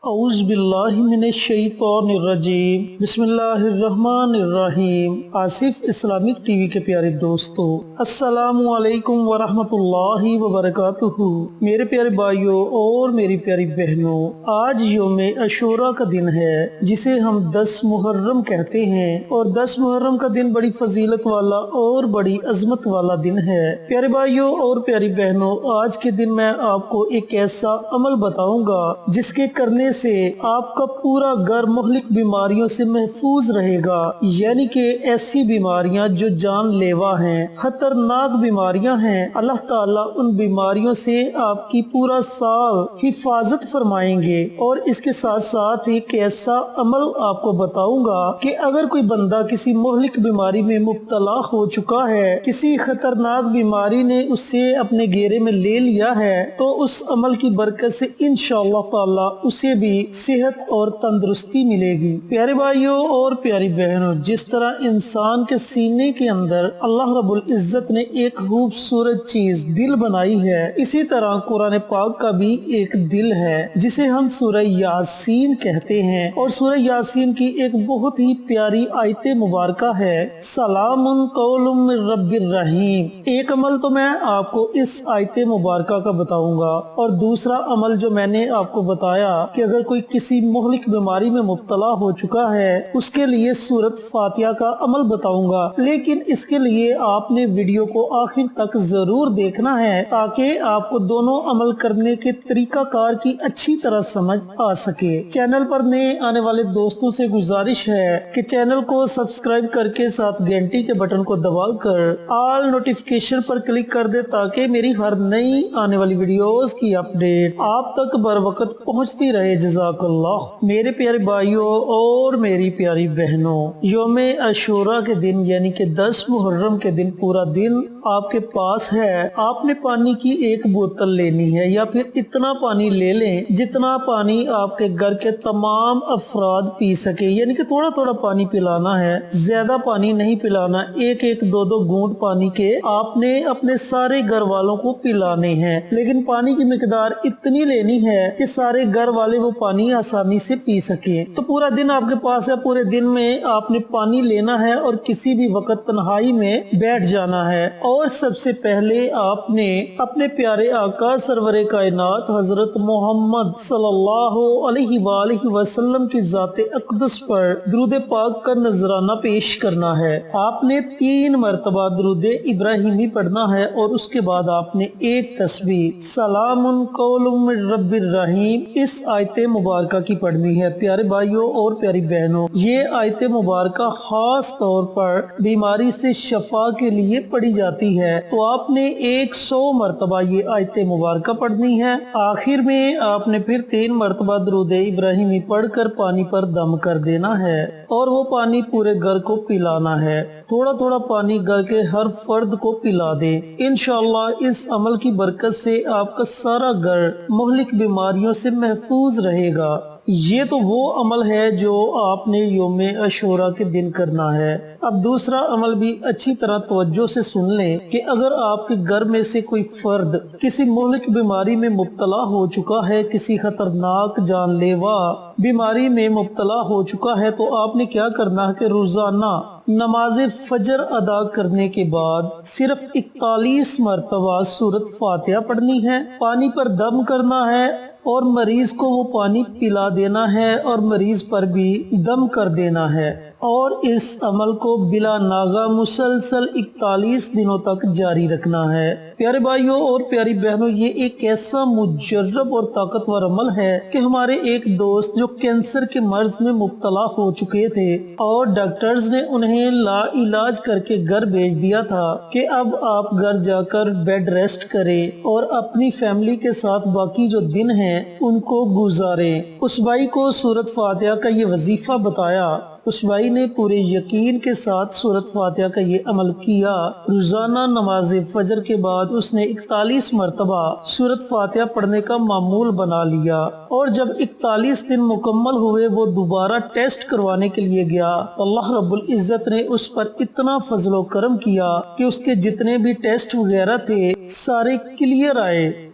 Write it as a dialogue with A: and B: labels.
A: اعوذ باللہ من الشیطان الرجیم بسم اللہ الرحمن الرحیم۔ آصف اسلامک ٹی وی کے پیارے دوستو، السلام علیکم ورحمۃ اللہ وبرکاتہ۔ میرے پیارے بھائیوں اور میری پیاری بہنوں، آج یوم عاشوراء کا دن ہے جسے ہم 10 محرم کہتے ہیں، اور 10 محرم کا دن بڑی فضیلت والا اور بڑی عظمت والا دن ہے۔ پیارے بھائیوں اور پیاری بہنوں، آج کے دن میں آپ کو ایک ایسا عمل بتاؤں گا جس کے کرنے سے آپ کا پورا گھر مہلک بیماریوں سے محفوظ رہے گا، یعنی کہ ایسی بیماریاں جو جان لیوا ہیں، خطرناک بیماریاں ہیں، اللہ تعالیٰ ان بیماریوں سے آپ کی پورا سال حفاظت فرمائیں گے۔ اور اس کے ساتھ ساتھ ایک ایسا عمل آپ کو بتاؤں گا کہ اگر کوئی بندہ کسی مہلک بیماری میں مبتلا ہو چکا ہے، کسی خطرناک بیماری نے اس سے اپنے گھیرے میں لے لیا ہے، تو اس عمل کی برکت سے انشاءاللہ تعالیٰ اسے بھی صحت اور تندرستی ملے گی۔ پیارے بھائیوں اور پیاری بہنوں، جس طرح انسان کے سینے کے اندر اللہ رب العزت نے ایک خوبصورت چیز دل بنائی ہے، اسی طرح قرآن پاک کا بھی ایک دل ہے جسے ہم سورہ یاسین کہتے ہیں، اور سورہ یاسین کی ایک بہت ہی پیاری آیت مبارکہ ہے، سلام قول من رب الرحیم۔ ایک عمل تو میں آپ کو اس آیت مبارکہ کا بتاؤں گا، اور دوسرا عمل جو میں نے آپ کو بتایا کہ اگر کوئی کسی مہلک بیماری میں مبتلا ہو چکا ہے اس کے لیے سورۃ فاتحہ کا عمل بتاؤں گا، لیکن اس کے لیے آپ نے ویڈیو کو آخر تک ضرور دیکھنا ہے تاکہ آپ کو دونوں عمل کرنے کے طریقہ کار کی اچھی طرح سمجھ آ سکے۔ چینل پر نئے آنے والے دوستوں سے گزارش ہے کہ چینل کو سبسکرائب کر کے ساتھ گھنٹی کے بٹن کو دبا کر آل نوٹیفیکیشن پر کلک کر دے تاکہ میری ہر نئی آنے والی ویڈیوز کی اپڈیٹ آپ تک بر وقت پہنچتی رہے۔ جزاک اللہ۔ میرے پیارے بھائیوں اور میری پیاری بہنوں، یوم عاشوراء کے دن یعنی کہ 10 محرم کے دن پورا دن آپ کے پاس ہے، آپ نے پانی کی ایک بوتل لینی ہے، یا پھر اتنا پانی لے لیں جتنا پانی آپ کے گھر کے تمام افراد پی سکے، یعنی کہ تھوڑا تھوڑا پانی پلانا ہے، زیادہ پانی نہیں پلانا، ایک ایک دو دو گھونٹ پانی کے آپ نے اپنے سارے گھر والوں کو پلانے ہیں، لیکن پانی کی مقدار اتنی لینی ہے کہ سارے گھر والے وہ پانی آسانی سے پی سکیں۔ تو پورا دن آپ کے پاس ہے، پورے دن میں آپ نے پانی لینا ہے اور کسی بھی وقت تنہائی میں بیٹھ جانا ہے، اور سب سے پہلے آپ نے اپنے پیارے آقا سرور کائنات حضرت محمد صلی اللہ علیہ وآلہ وسلم کی ذات اقدس پر درود پاک کا نذرانہ پیش کرنا ہے۔ آپ نے 3 مرتبہ درود ابراہیمی پڑھنا ہے، اور اس کے بعد آپ نے ایک تسبیح سلام قول من رب الرحیم اس آیت مبارکہ کی پڑھنی ہے۔ پیارے بھائیوں اور پیاری بہنوں، یہ آیت مبارکہ خاص طور پر بیماری سے شفا کے لیے پڑھی جاتی ہے، تو آپ نے 100 مرتبہ یہ آیت مبارکہ پڑھنی ہے۔ آخر میں آپ نے پھر 3 مرتبہ درود ابراہیمی پڑھ کر پانی پر دم کر دینا ہے، اور وہ پانی پورے گھر کو پلانا ہے، تھوڑا تھوڑا پانی گھر کے ہر فرد کو پلا دیں۔ انشاءاللہ اس عمل کی برکت سے آپ کا سارا گھر مہلک بیماریوں سے محفوظ رہے گا۔ یہ تو وہ عمل ہے جو آپ نے یوم عاشوراء کے دن کرنا ہے۔ اب دوسرا عمل بھی اچھی طرح توجہ سے سن لیں کہ اگر آپ کے گھر میں سے کوئی فرد کسی مہلک بیماری میں مبتلا ہو چکا ہے، کسی خطرناک جان لیوا بیماری میں مبتلا ہو چکا ہے، تو آپ نے کیا کرنا ہے کہ روزانہ نماز فجر ادا کرنے کے بعد صرف 41 مرتبہ سورۃ فاتحہ پڑھنی ہے، پانی پر دم کرنا ہے، اور مریض کو وہ پانی پلا دینا ہے، اور مریض پر بھی دم کر دینا ہے، اور اس عمل کو بلا ناغہ مسلسل 41 دنوں تک جاری رکھنا ہے۔ پیارے بھائیوں اور پیاری بہنوں، یہ ایک ایسا مجرب اور طاقتور عمل ہے کہ ہمارے ایک دوست جو کینسر کے مرض میں مبتلا ہو چکے تھے، اور ڈاکٹرز نے انہیں لا علاج کر کے گھر بھیج دیا تھا کہ اب آپ گھر جا کر بیڈ ریسٹ کریں اور اپنی فیملی کے ساتھ باقی جو دن ہیں ان کو گزاریں۔ اس بھائی کو سورۃ فاتحہ کا یہ وظیفہ بتایا، اس بھائی نے پورے یقین کے ساتھ سورۃ فاتحہ کا یہ عمل کیا، روزانہ نماز فجر کے بعد اس نے 41 مرتبہ سورۃ فاتحہ پڑھنے کا معمول بنا لیا، اور جب 41 دن مکمل ہوئے وہ دوبارہ ٹیسٹ کروانے کے لیے گیا، اللہ رب العزت نے اس پر اتنا فضل و کرم کیا کہ اس کے جتنے بھی ٹیسٹ وغیرہ تھے سارے کلیئر آئے،